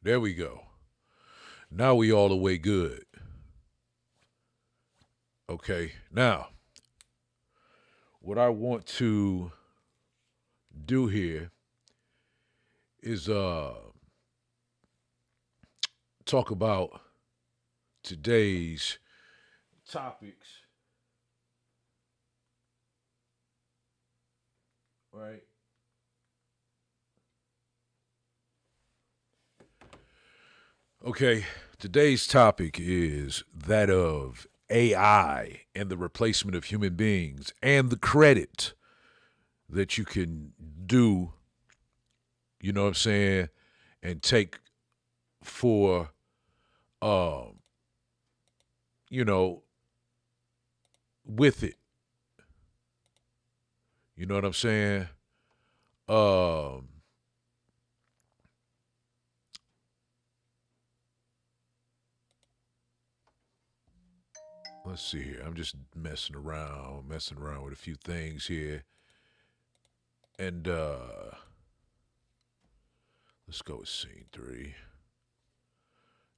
There we go. Now we all the way good. Okay. Now, what I want to do here is talk about today's topics, right? Okay, today's topic is that of AI and the replacement of human beings and the credit that you can do, you know what I'm saying, and take for, um, you know, with it. You know what I'm saying? Um, let's see here. I'm just messing around with a few things here. And let's go with scene three.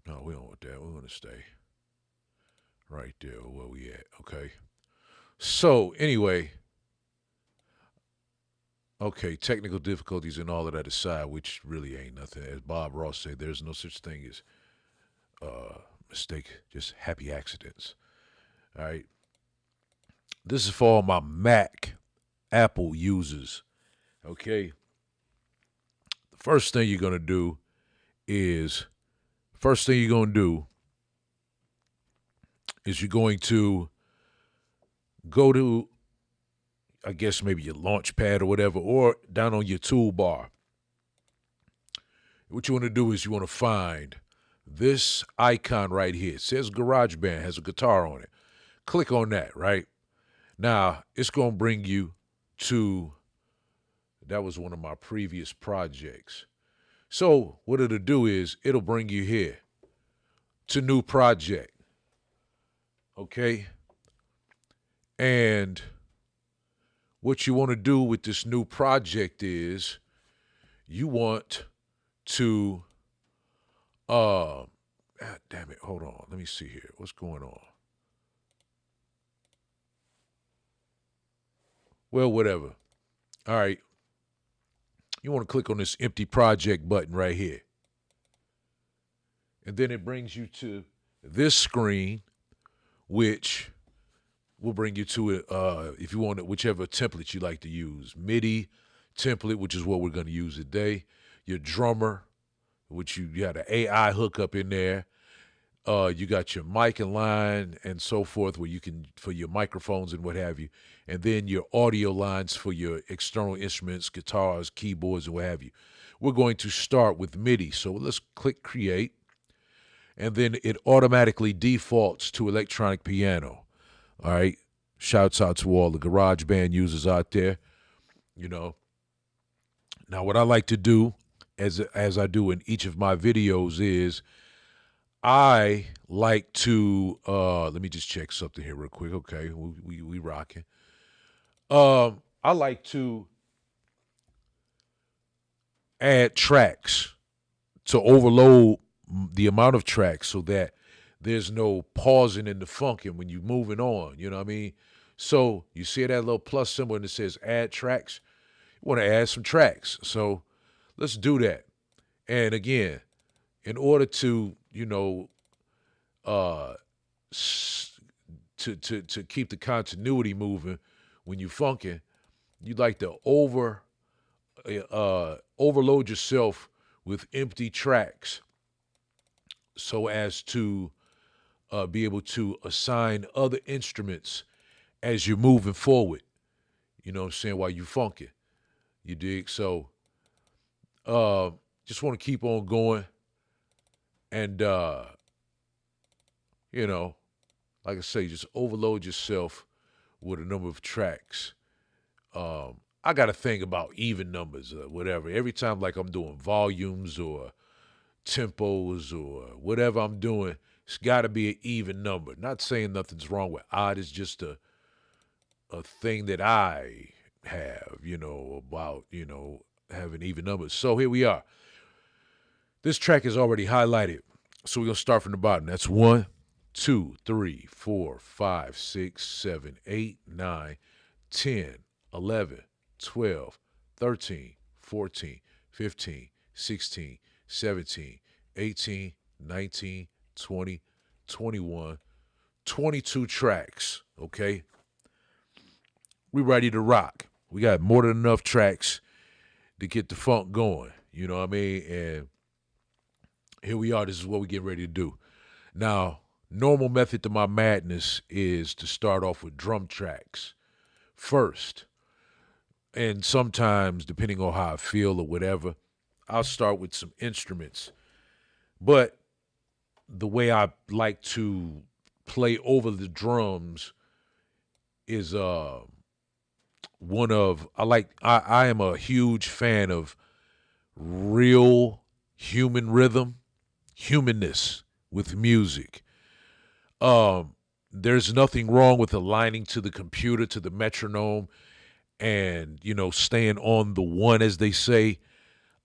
No, we don't want that. We want to stay right there where we at. Okay. So anyway, okay, technical difficulties and all of that aside, which really ain't nothing. As Bob Ross said, there's no such thing as mistake, just happy accidents. All right. This is for all my Mac Apple users. Okay. The first thing you're gonna do is first thing you're gonna do is you're going to go to, I guess maybe your launch pad or whatever, or down on your toolbar. What you want to do is you want to find this icon right here. It says GarageBand, has a guitar on it. Click on that, right? Now, it's going to bring you to, that was one of my previous projects. So, what it'll do is it'll bring you here to new project, okay? And what you want to do with this new project is you want to, God damn it, hold on. Let me see here. What's going on? Well, whatever. All right. You want to click on this empty project button right here. And then it brings you to this screen, which will bring you to it if you want it, whichever template you like to use. MIDI template, which is what we're going to use today. Your drummer, which you got an AI hookup in there. You got your mic and line and so forth, where you can for your microphones and what have you, and then your audio lines for your external instruments, guitars, keyboards, and what have you. We're going to start with MIDI, so let's click Create, and then it automatically defaults to electronic piano. All right, shouts out to all the GarageBand users out there. You know, now what I like to do, as I do in each of my videos, is I like to let me just check something here real quick. Okay, we rocking. I like to add tracks to overload the amount of tracks so that there's no pausing in the funkin' when you're moving on. You know what I mean? So you see that little plus symbol and it says add tracks. You want to add some tracks. So let's do that. And again, in order to, uh, to keep the continuity moving when you funkin', you like to overload yourself with empty tracks so as to be able to assign other instruments as you're moving forward. You know what I'm saying? While you funkin', you dig? So uh, just want to keep on going, and you know, like I say, just overload yourself with a number of tracks. I got a thing about even numbers or whatever. Every time, like I'm doing volumes or tempos or whatever I'm doing, it's got to be an even number. Not saying nothing's wrong with odd. It's just a thing that I have, about having even numbers. So here we are. This track is already highlighted. So we're going to start from the bottom. That's 1, 2, 3, 4, 5, 6, 7, 8, 9, 10, 11, 12, 13, 14, 15, 16, 17, 18, 19, 20, 21, 22 tracks, okay? We ready to rock. We got more than enough tracks to get the funk going, you know what I mean? And here we are. This is what we get ready to do. Now, normal method to my madness is to start off with drum tracks first. And sometimes, depending on how I feel or whatever, I'll start with some instruments. But the way I like to play over the drums is I am a huge fan of real human rhythm, humanness with music. There's nothing wrong with aligning to the computer, to the metronome, and staying on the one, as they say.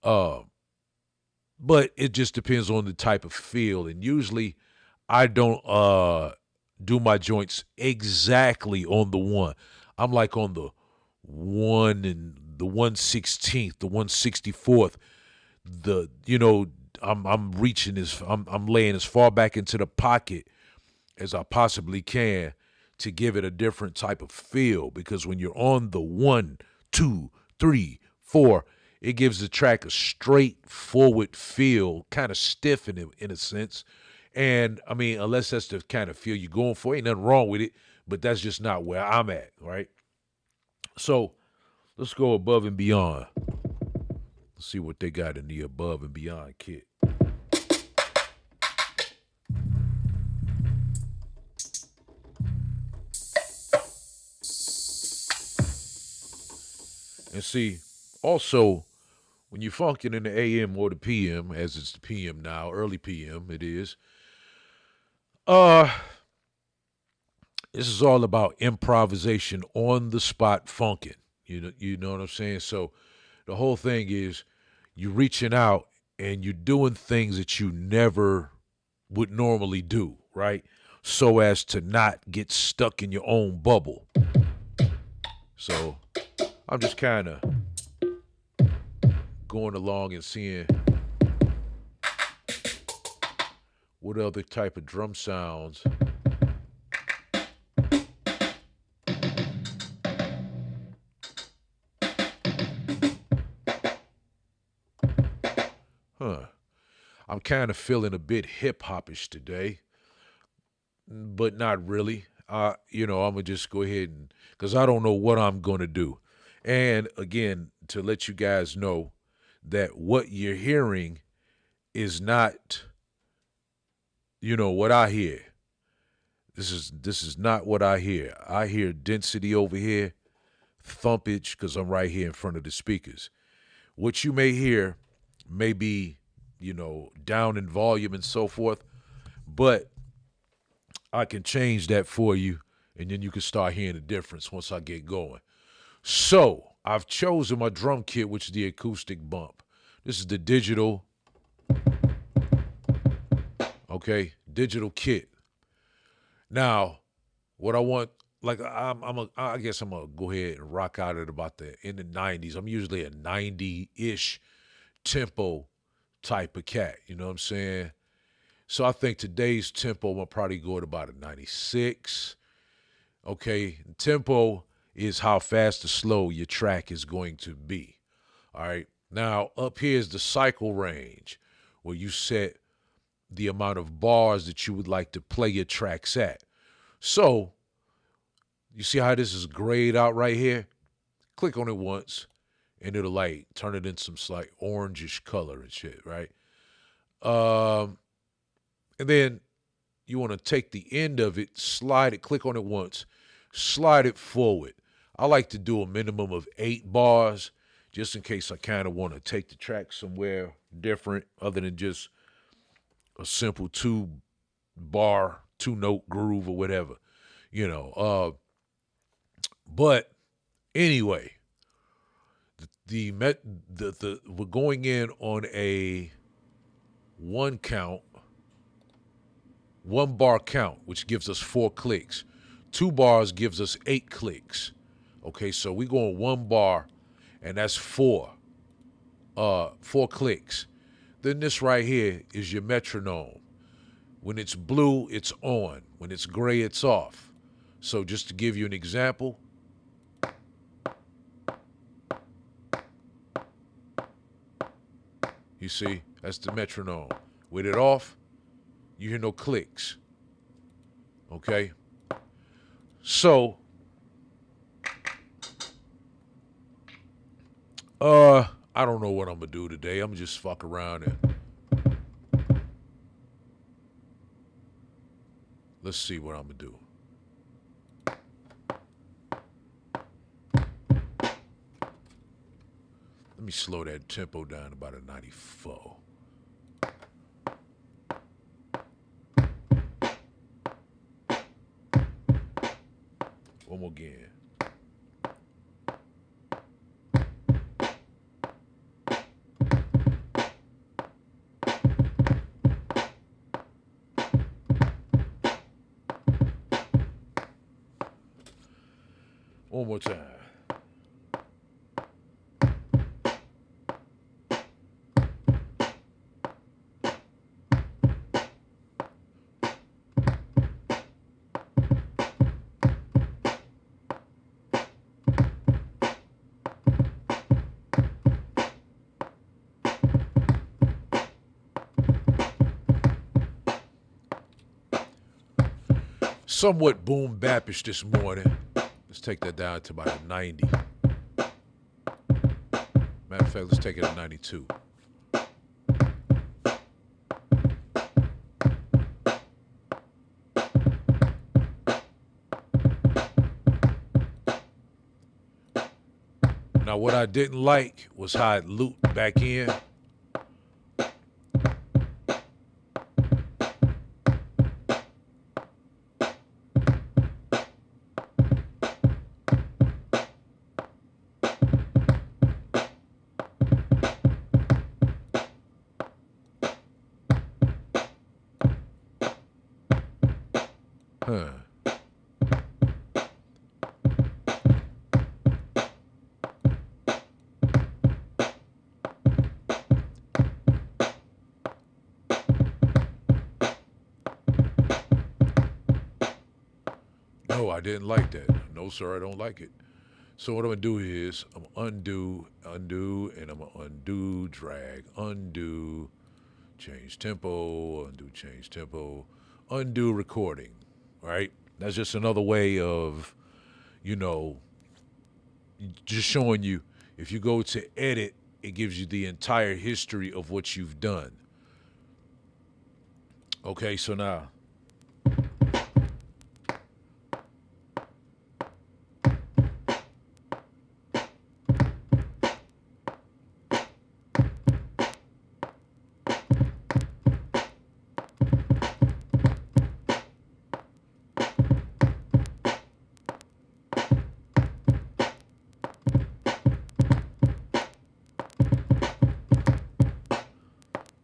But it just depends on the type of feel, and usually I don't do my joints exactly on the one. I'm like on the 1 and the 1/16th, the 1/64th. I'm reaching I'm laying as far back into the pocket as I possibly can to give it a different type of feel, because when you're on the 1, 2, 3, 4, it gives the track a straightforward feel, kind of stiff in a sense. And I mean, unless that's the kind of feel you're going for, ain't nothing wrong with it, but that's just not where I'm at, right? So let's go above and beyond. Let's see what they got in the above and beyond kit. And see, also, when you're funking in the AM or the PM, as it's the PM now, early PM it is, this is all about improvisation, on the spot funking. You know what I'm saying? So the whole thing is you're reaching out and you're doing things that you never would normally do, right? So as to not get stuck in your own bubble. So I'm just kind of going along and seeing what other type of drum sounds I'm kind of feeling a bit hip-hop-ish today, but not really. I'm going to just go ahead and, because I don't know what I'm going to do. And again, to let you guys know that what you're hearing is not, what I hear. This is not what I hear. I hear density over here, thumpage, because I'm right here in front of the speakers. What you may hear may be, down in volume and so forth, but I can change that for you, and then you can start hearing the difference once I get going. So I've chosen my drum kit, which is the acoustic bump. This is the digital, digital kit. Now, what I want, I guess I'm gonna go ahead and rock out at about in the 90s. I'm usually a 90-ish tempo type of cat. You know what I'm saying? So I think today's tempo, I'm gonna probably go at about a 96. Okay, tempo is how fast or slow your track is going to be. All right. Now, up here is the cycle range, where you set the amount of bars that you would like to play your tracks at. So, you see how this is grayed out right here? Click on it once, and it'll turn it into some slight orangish color and shit, right? And then you want to take the end of it, slide it, click on it once, slide it forward. I like to do a minimum of 8 bars, just in case I kind of want to take the track somewhere different other than just a simple 2-bar, 2-note groove or whatever, But anyway, we're going in on a one count, 1 bar count, which gives us 4 clicks. 2 bars gives us 8 clicks. Okay, so we go on 1 bar, and that's 4 clicks. Then this right here is your metronome. When it's blue, it's on. When it's gray, it's off. So just to give you an example, you see, that's the metronome. With it off, you hear no clicks. Okay? So, I don't know what I'm gonna do today. I'm just fuck around and let's see what I'm gonna do. Let me slow that tempo down about a 94. One more again. One more time. Somewhat boom bappish this morning. Let's take that down to about a 90. Matter of fact, let's take it at 92. Now, what I didn't like was how it looped back in. No, I didn't like that. No, sir, I don't like it. So what I'm gonna do is I'm undo, and I'm gonna undo, drag, undo, change tempo, undo, change tempo, undo recording. Right? That's just another way of, just showing you. If you go to edit, it gives you the entire history of what you've done. Okay, so now.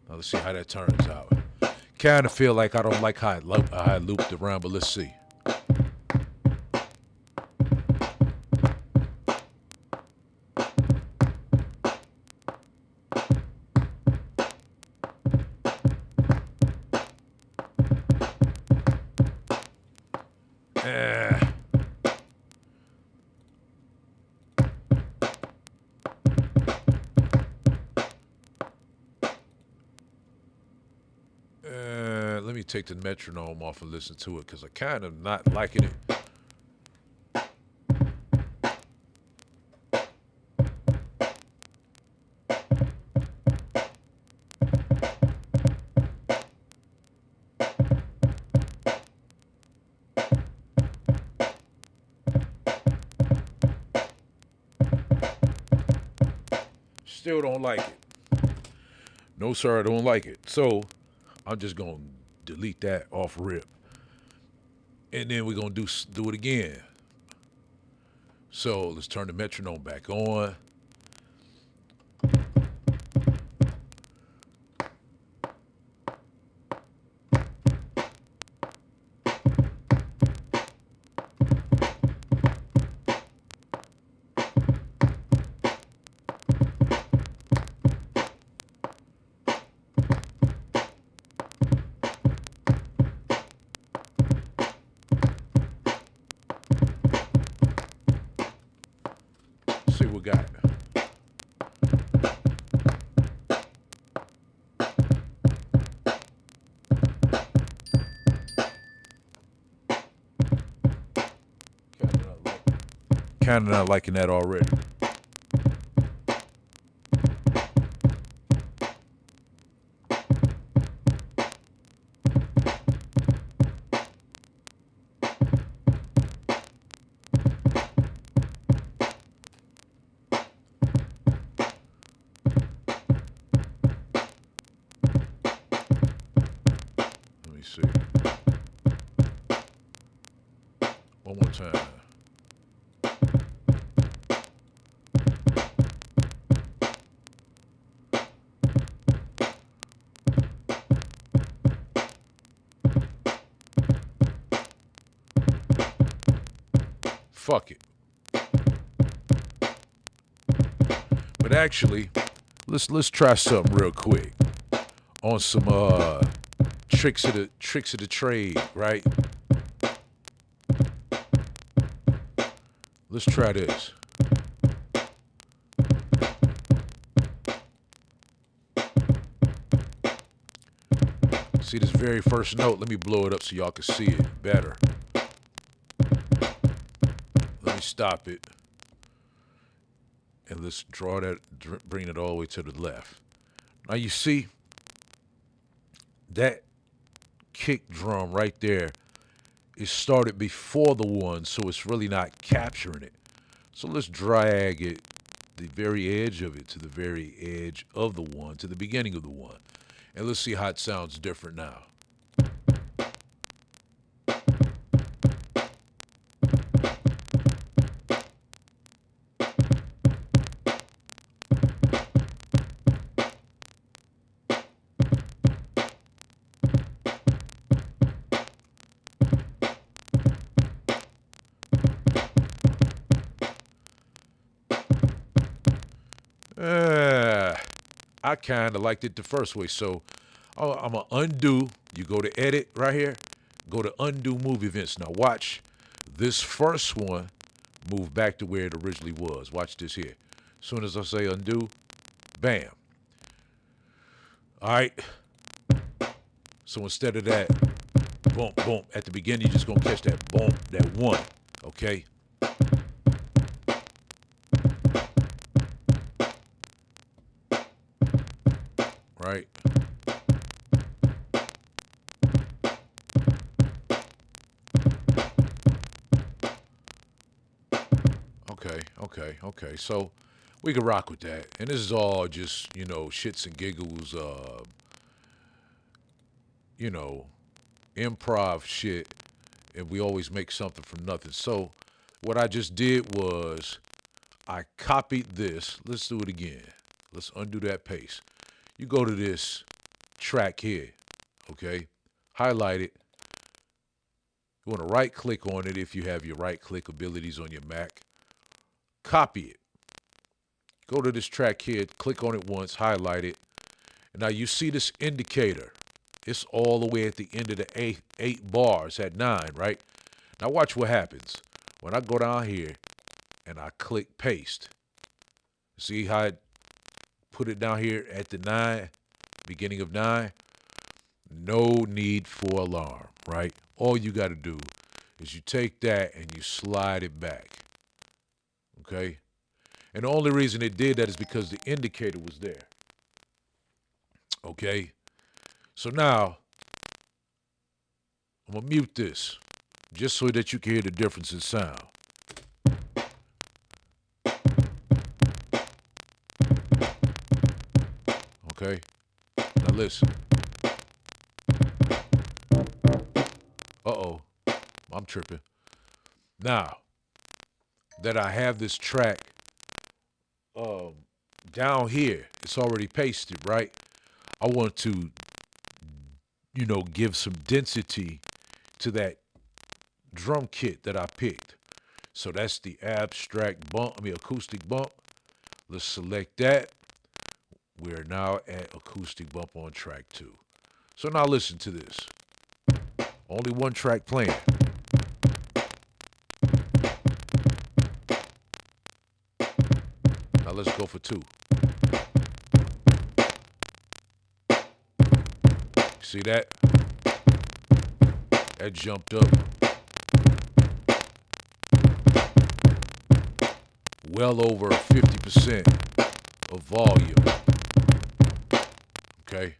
Let's see how that turns out. Kind of feel like I don't like how I looped around, but let's see. Let me take the metronome off and listen to it because I kind of not liking it. Still don't like it. No, sir, I don't like it. So I'm just going to delete that off rip. And then we're going to do it again. So let's turn the metronome back on. we got. Kind of not liking that already. Let me see. One more time. Fuck it. But actually, let's try something real quick on some tricks of the trade, right? Let's try this. See this very first note? Let me blow it up so y'all can see it better. Let me stop it. And let's draw that, bring it all the way to the left. Now you see that kick drum right there is started before the one, so it's really not capturing it. So let's drag it, the very edge of it, to the very edge of the one, to the beginning of the one. And let's see how it sounds different now. I kind of liked it the first way, so I'm going to undo. You go to edit right here, go to undo move events. Now watch this first one move back to where it originally was. Watch this here. As soon as I say undo, bam. All right. So instead of that, boom, boom, at the beginning, you're just going to catch that boom, that one, okay? Right. Okay. So we can rock with that. And this is all just, shits and giggles, improv shit. And we always make something from nothing. So what I just did was I copied this. Let's do it again. Let's undo that paste. You go to this track here, okay? Highlight it. You want to right click on it if you have your right click abilities on your Mac. Copy it. Go to this track here, click on it once, highlight it. And now you see this indicator. It's all the way at the end of the eight bars at 9, right? Now watch what happens. When I go down here and I click paste, see how it put it down here at the 9, beginning of 9. No need for alarm, right? All you got to do is you take that and you slide it back, okay? And the only reason it did that is because the indicator was there, okay? So now, I'm going to mute this just so that you can hear the difference in sound. Okay, now listen. Uh-oh, I'm tripping. Now that I have this track down here, it's already pasted, right? I want to, give some density to that drum kit that I picked. So that's the acoustic bump. Let's select that. We're now at acoustic bump on track 2. So now listen to this. Only one track playing. Now let's go for 2. See that? That jumped up well over 50% of volume. Okay?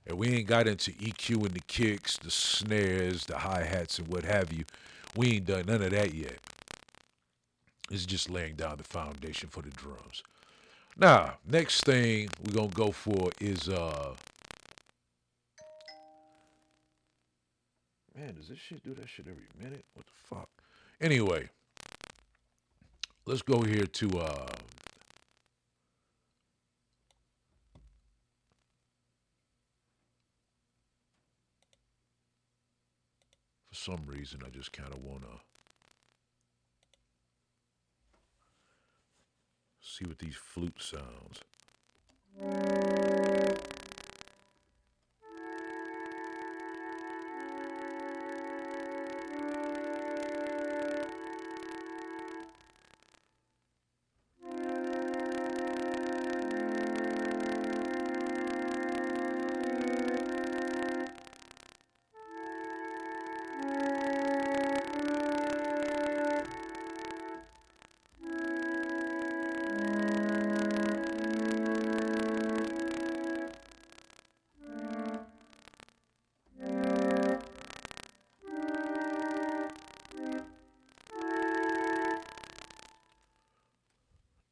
And we ain't got into EQing the kicks, the snares, the hi-hats, and what have you. We ain't done none of that yet. It's just laying down the foundation for the drums. Now, next thing we're going to go for is, man, does this shit do that shit every minute? What the fuck? Anyway, let's go here to, for some reason, I just kind of want to see what these flute sounds.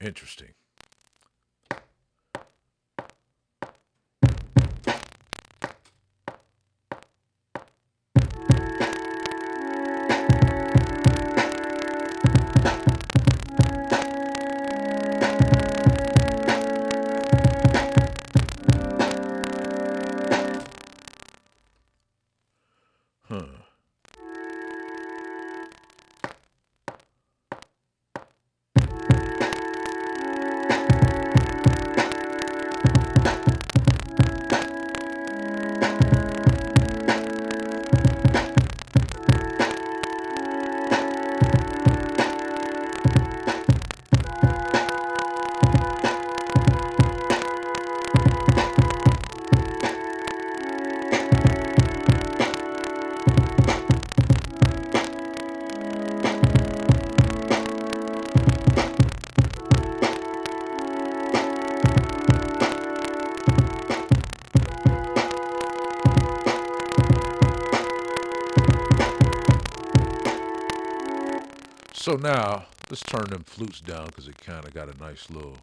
Interesting. Huh. So now, let's turn them flutes down because it kind of got a nice little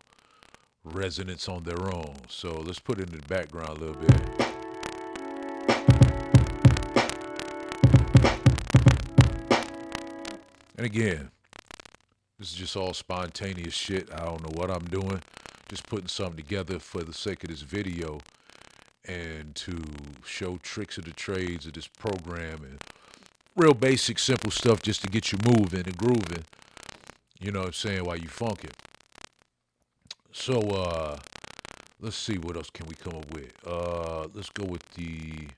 resonance on their own. So let's put it in the background a little bit. And again, this is just all spontaneous shit. I don't know what I'm doing. Just putting something together for the sake of this video and to show tricks of the trades of this program and real basic, simple stuff just to get you moving and grooving. You know what I'm saying? While you funkin'. So, let's see, what else can we come up with? Let's go with the,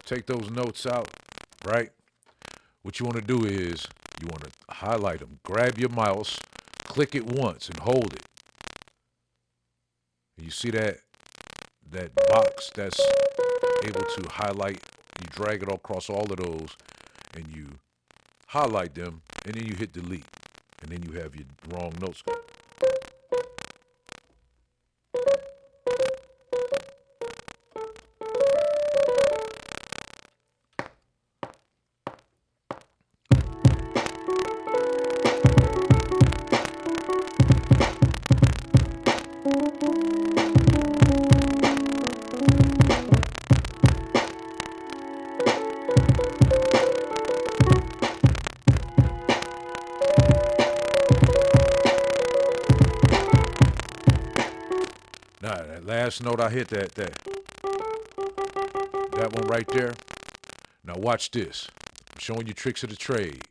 take those notes out, right? What you want to do is you want to highlight them. Grab your mouse, click it once and hold it. And you see that that box that's able to highlight. You drag it across all of those, and you highlight them, and then you hit delete, and then you have your wrong notes. Now, that last note I hit, that one right there. Now watch this. I'm showing you tricks of the trade.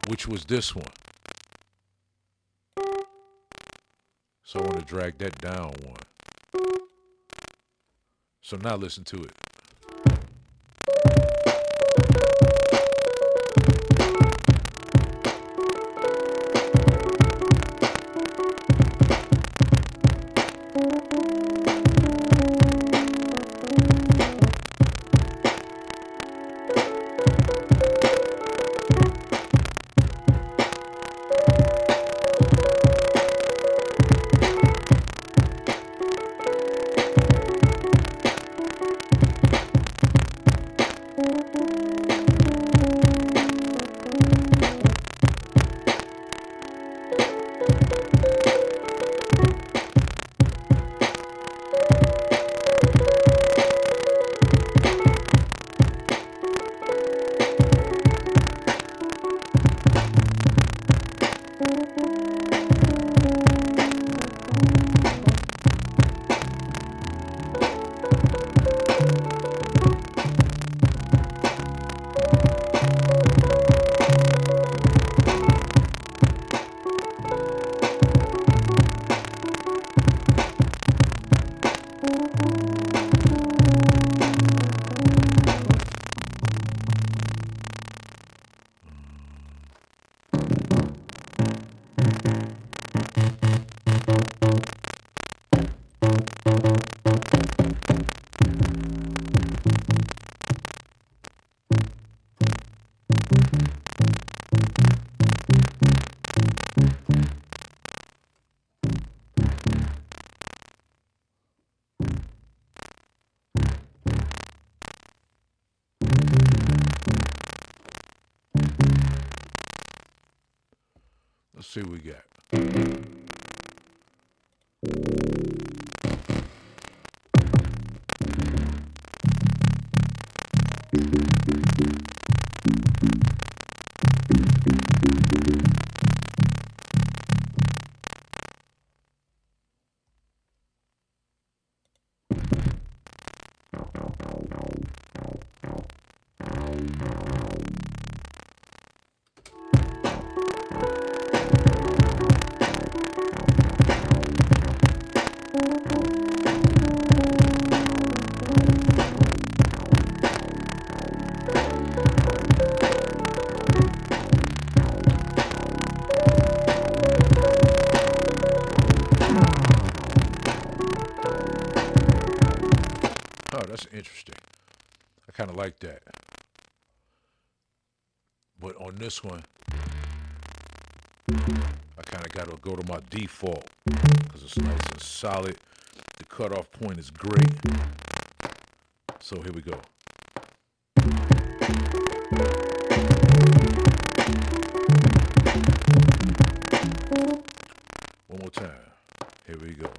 Which was this one. So I want to drag that down one. So now listen to it. Let's see what we got. Interesting. I kind of like that. But on this one, I kind of got to go to my default because it's nice and solid. The cutoff point is great. So here we go. One more time. Here we go.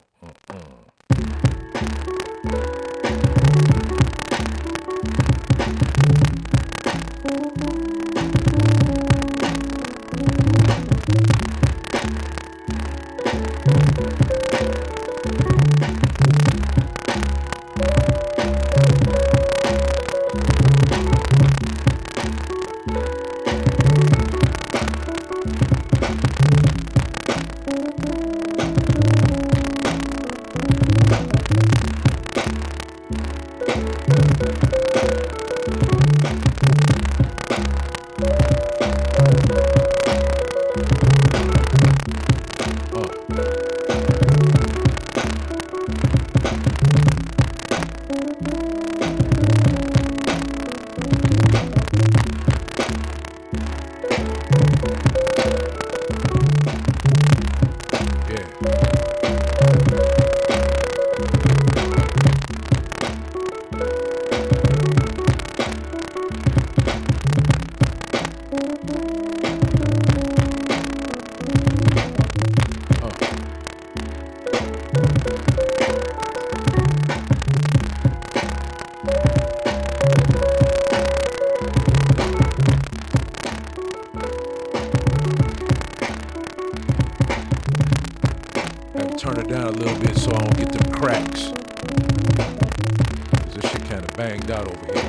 turn it down a little bit so I don't get them cracks. This shit kind of banged out over here.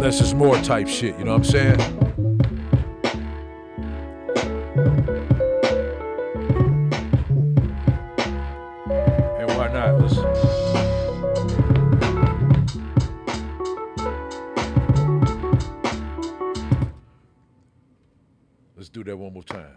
Less is more type shit, you know what I'm saying? And why not? Let's do that one more time.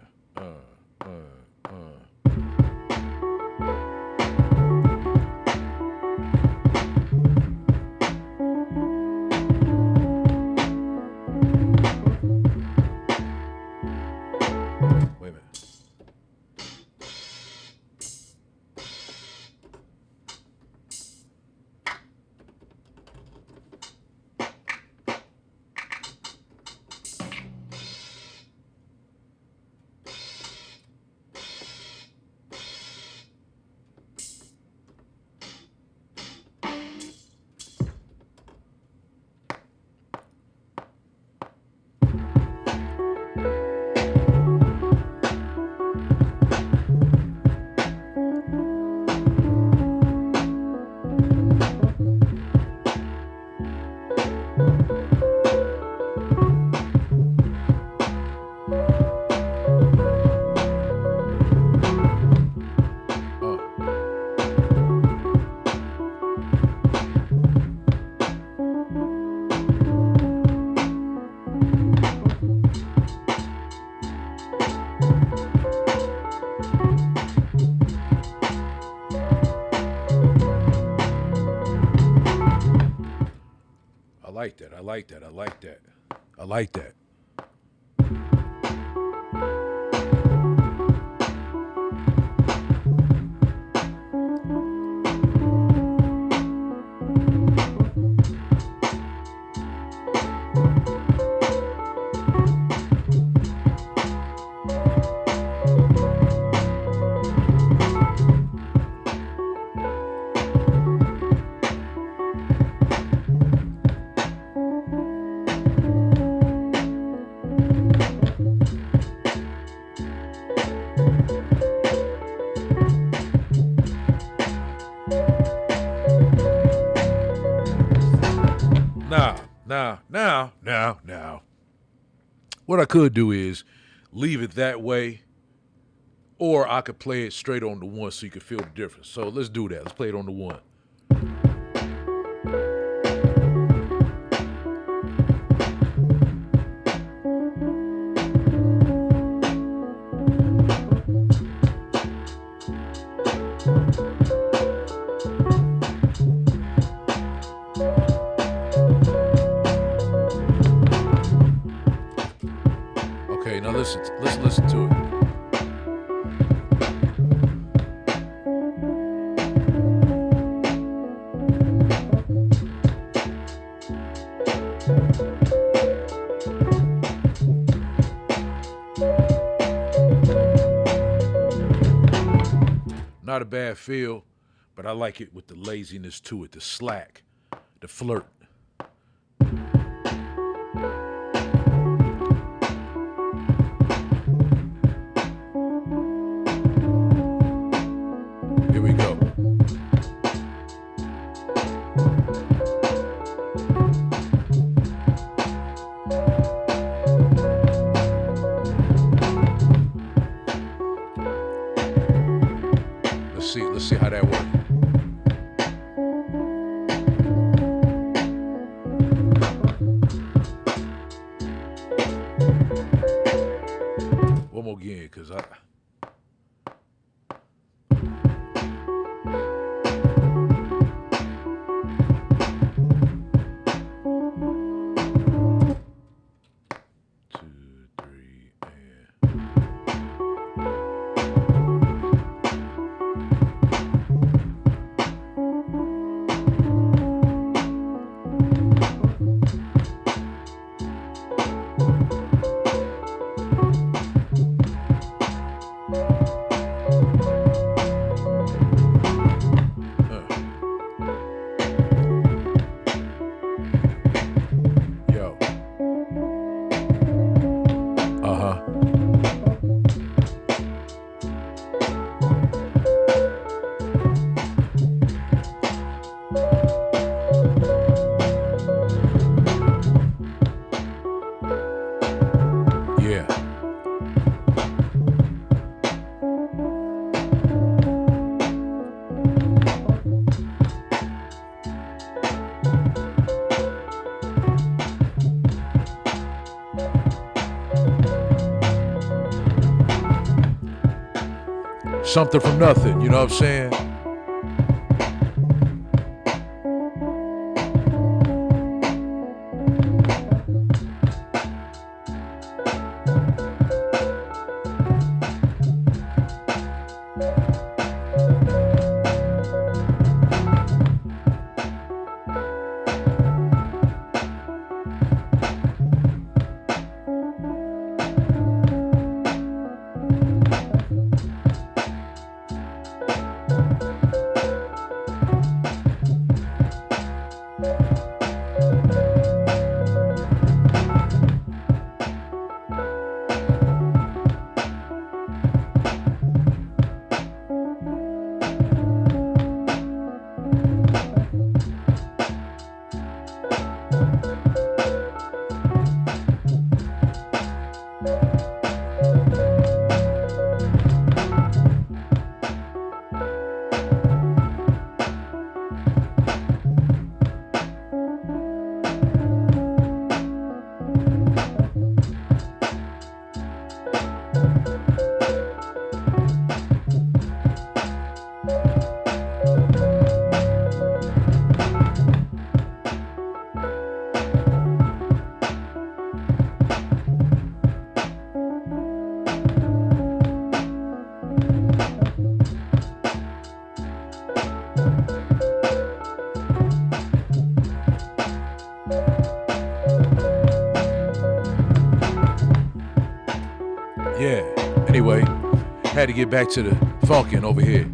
I like that. Now. What I could do is leave it that way, or I could play it straight on the one so you can feel the difference. So let's do that. Let's play it on the one. Let's listen to it. Not a bad feel, but I like it with the laziness to it, the slack, the flirt. Here we go. Let's see how that works. One more again, cause I. Something from nothing, you know what I'm saying? Yeah, anyway, had to get back to the funkin' over here.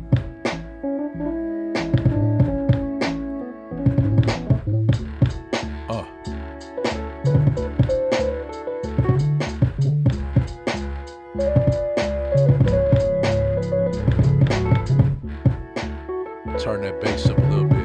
Turn that bass up a little bit.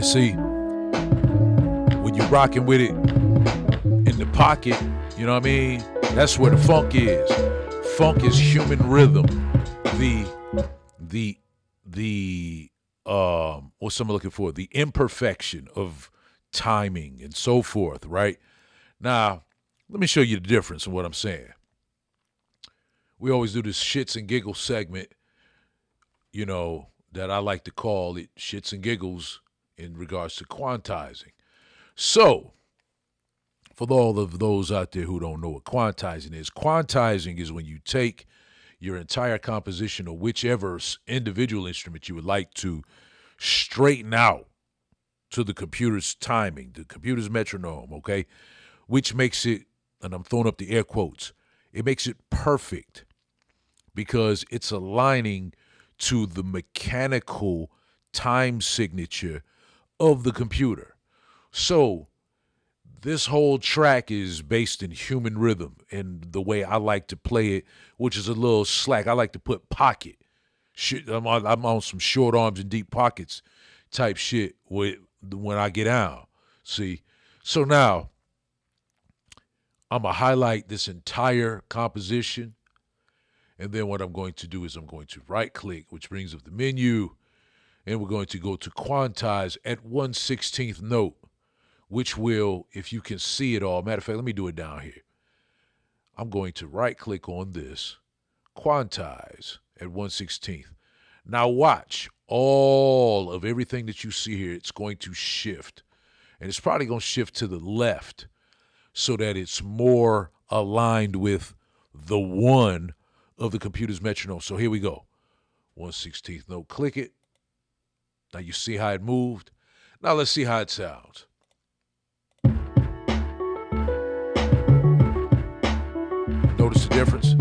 see, when you're rocking with it in the pocket, you know what I mean? That's where the funk is. Funk is human rhythm. What's I'm looking for? The imperfection of timing and so forth, right? Now, let me show you the difference in what I'm saying. We always do this shits and giggles segment, you know, that I like to call it shits and giggles in regards to quantizing. So, for all of those out there who don't know what quantizing is when you take your entire composition or whichever individual instrument you would like to straighten out to the computer's timing, the computer's metronome, okay? Which makes it, and I'm throwing up the air quotes, it makes it perfect because it's aligning to the mechanical time signature of the computer. So this whole track is based in human rhythm and the way I like to play it, which is a little slack. I like to put pocket. I'm on some short arms and deep pockets type shit when I get out. See? So now, I'm going to highlight this entire composition. And then what I'm going to do is I'm going to right-click, which brings up the menu. And we're going to go to quantize at 1/16th note, which will, if you can see it all, matter of fact, let me do it down here. I'm going to right-click on this, quantize at 1/16th. Now watch, all of everything that you see here, it's going to shift. And it's probably going to shift to the left so that it's more aligned with the one of the computer's metronome. So here we go. 1/16th note, click it. Now you see how it moved. Now let's see how it sounds. Notice the difference?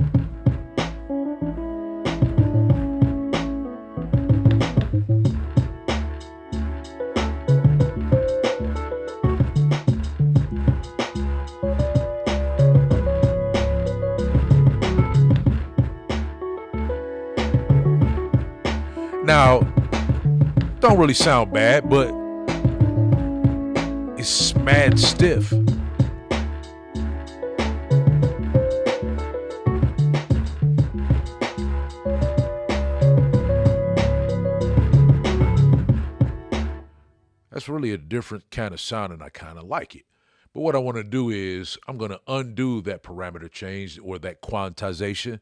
Now, don't really sound bad, but it's mad stiff. That's really a different kind of sound, and I kind of like it. But what I want to do is I'm going to undo that parameter change or that quantization.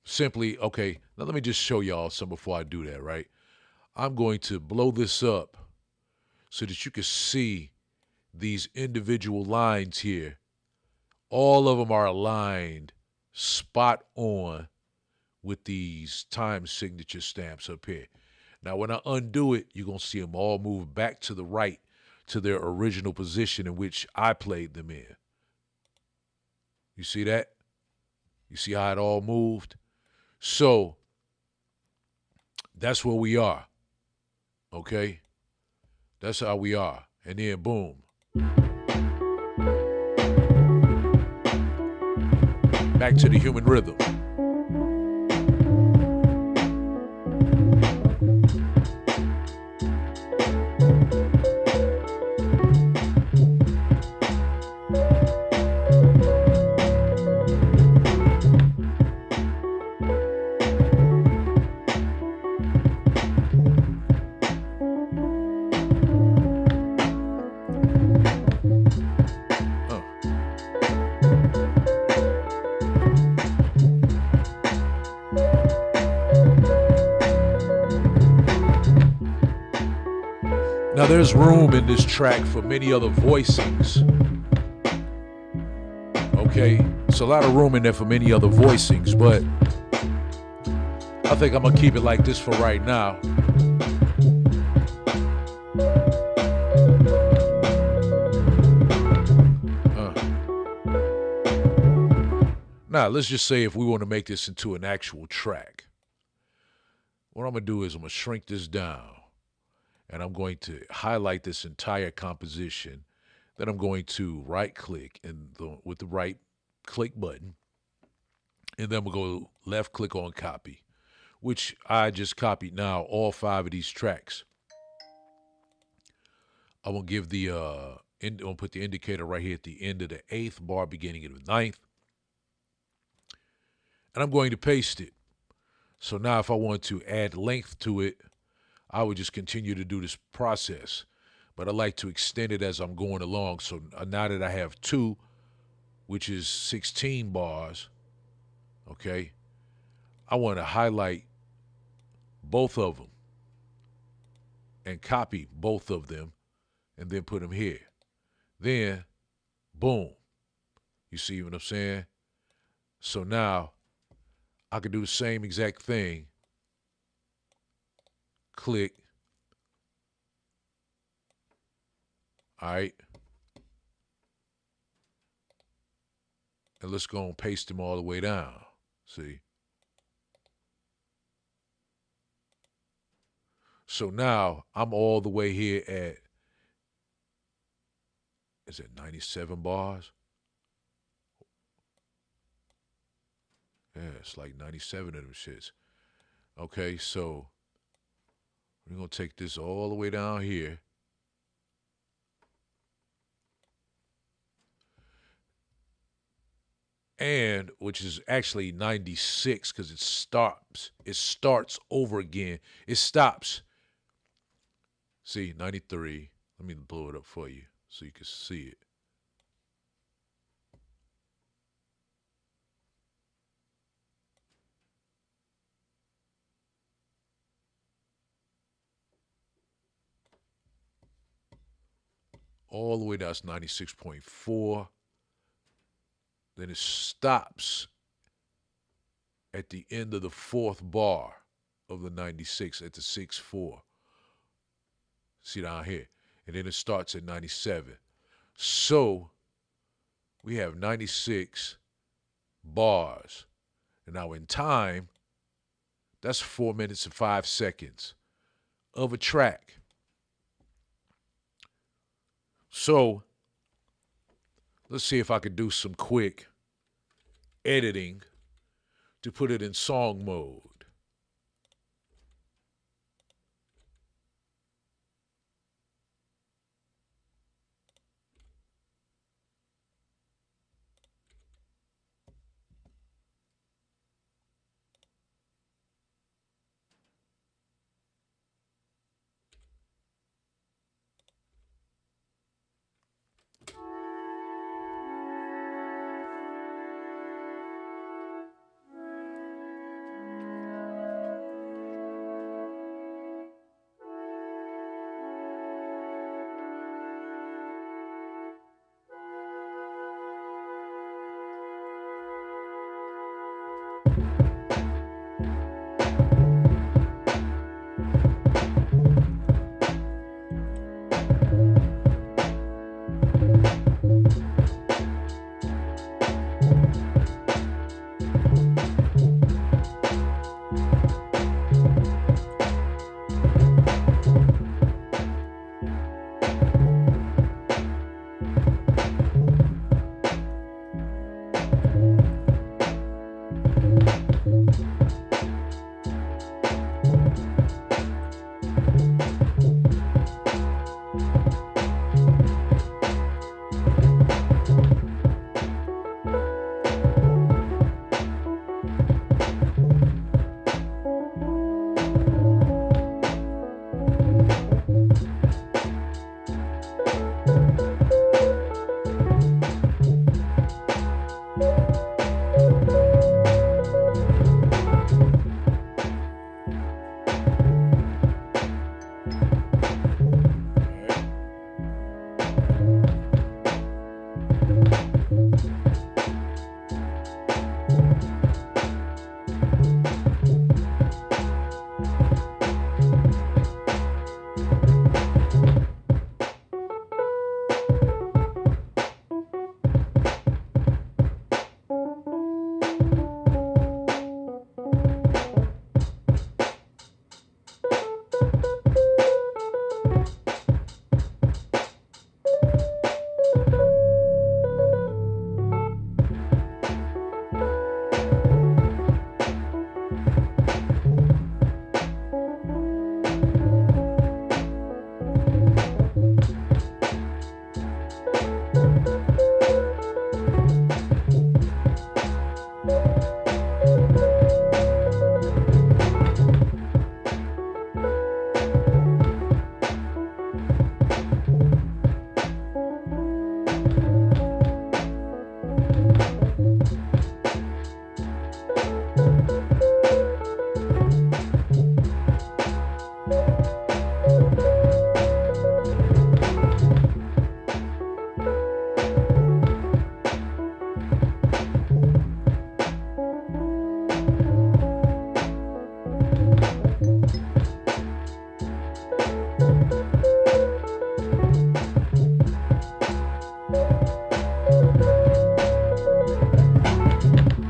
Simply, okay, now let me just show y'all some before I do that, right? I'm going to blow this up so that you can see these individual lines here. All of them are aligned spot on with these time signature stamps up here. Now, when I undo it, you're going to see them all move back to the right to their original position in which I played them in. You see that? You see how it all moved? So that's where we are, okay? That's how we are. And then boom. Back to the human rhythm. Now there's room in this track for many other voicings. Okay, it's a lot of room in there for many other voicings, but I think I'm gonna keep it like this for right now. Now, let's just say if we want to make this into an actual track, what I'm gonna do is I'm gonna shrink this down. And I'm going to highlight this entire composition. Then I'm going to right-click with the right-click button. And then we'll go left-click on copy, which I just copied now all 5 of these tracks. I'm gonna give the I'm gonna put the indicator right here at the end of the 8th bar, beginning of the 9th, and I'm going to paste it. So now if I want to add length to it, I would just continue to do this process. But I like to extend it as I'm going along. So now that I have 2, which is 16 bars, okay, I want to highlight both of them and copy both of them and then put them here. Then, boom. You see what I'm saying? So now I can do the same exact thing. Click. All right. And let's go and paste them all the way down. See? So now I'm all the way here at, is it 97 bars? Yeah, it's like 97 of them shits. Okay, so we're going to take this all the way down here. And which is actually 96 because it starts over again. It stops. See, 93. Let me blow it up for you so you can see it. All the way down, it's 96.4. Then it stops at the end of the 4th bar of the 96 at the 6-4. See down here. And then it starts at 97. So we have 96 bars. And now in time, that's 4 minutes and 5 seconds of a track. So let's see if I could do some quick editing to put it in song mode.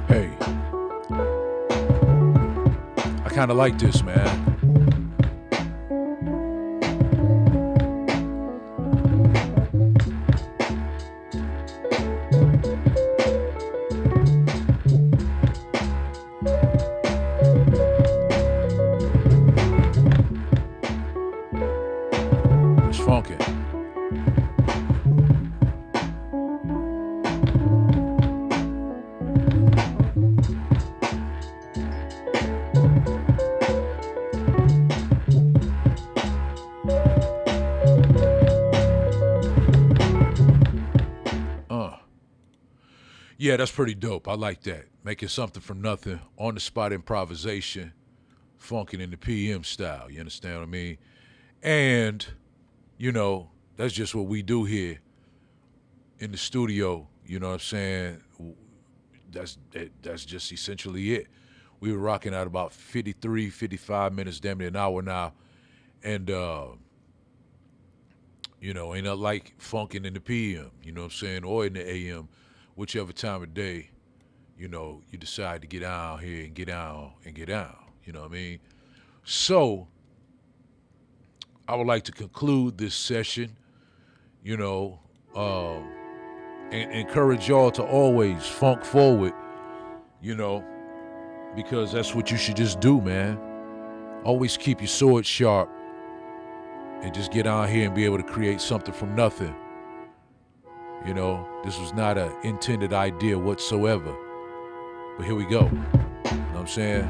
Hey, I kind of like this, man. It's funky. Yeah, that's pretty dope. I like that. Making something from nothing, on the spot improvisation, Funkin in the PM style. You understand what I mean? And, you know, that's just what we do here in the studio. You know what I'm saying? That's just essentially it. We were rocking out about 53, 55 minutes, damn near an hour now. And, you know, ain't not like Funkin in the PM, you know what I'm saying, or in the AM. Whichever time of day, you know, you decide to get out here and get down and get down. You know what I mean? So, I would like to conclude this session, you know, and encourage y'all to always funk forward, you know, because that's what you should just do, man. Always keep your sword sharp and just get out here and be able to create something from nothing. You know, this was not an intended idea whatsoever. But here we go. You know what I'm saying?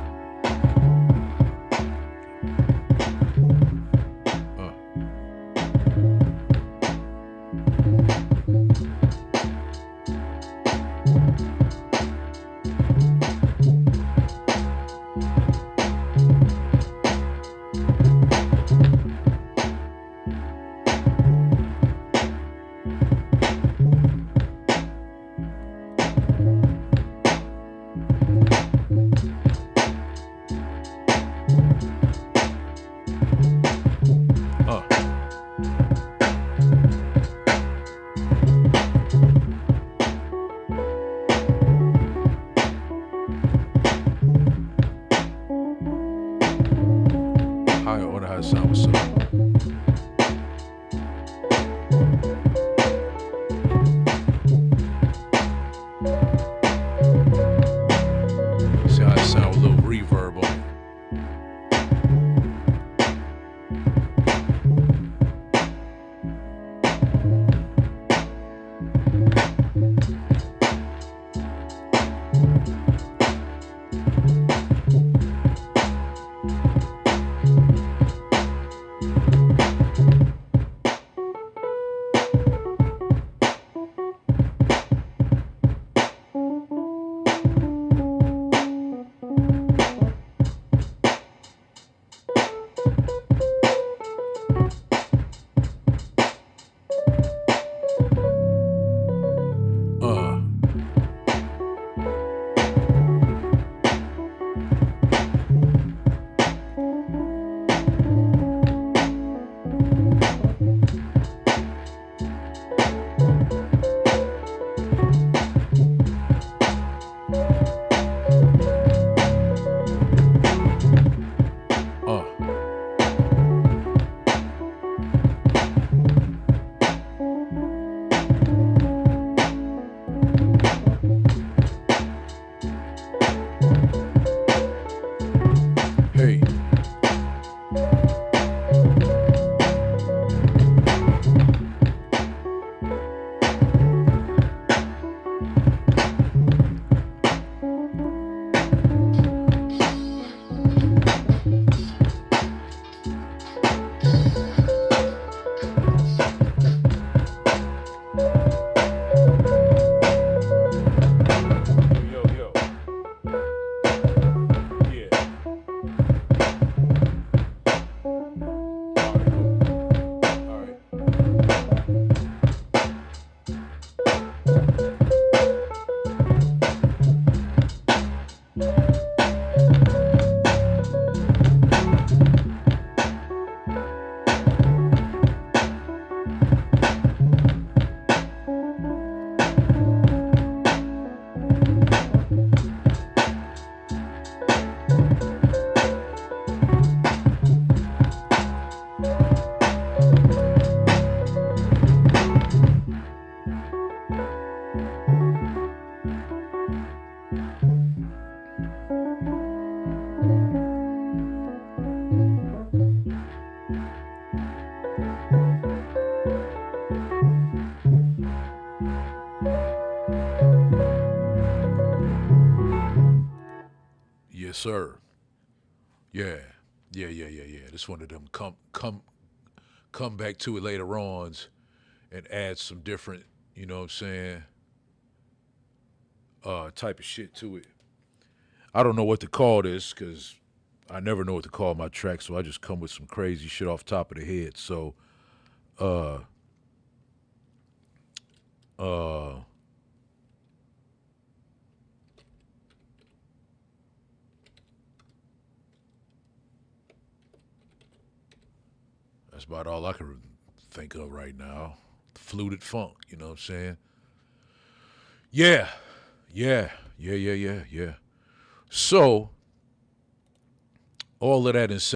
sir. Yeah. Yeah. This one of them come back to it later on and add some different, you know what I'm saying, type of shit to it. I don't know what to call this because I never know what to call my track, so I just come with some crazy shit off top of the head. So, uh, uh, that's about all I can think of right now. Fluted funk, you know what I'm saying? Yeah, yeah. So, all of that in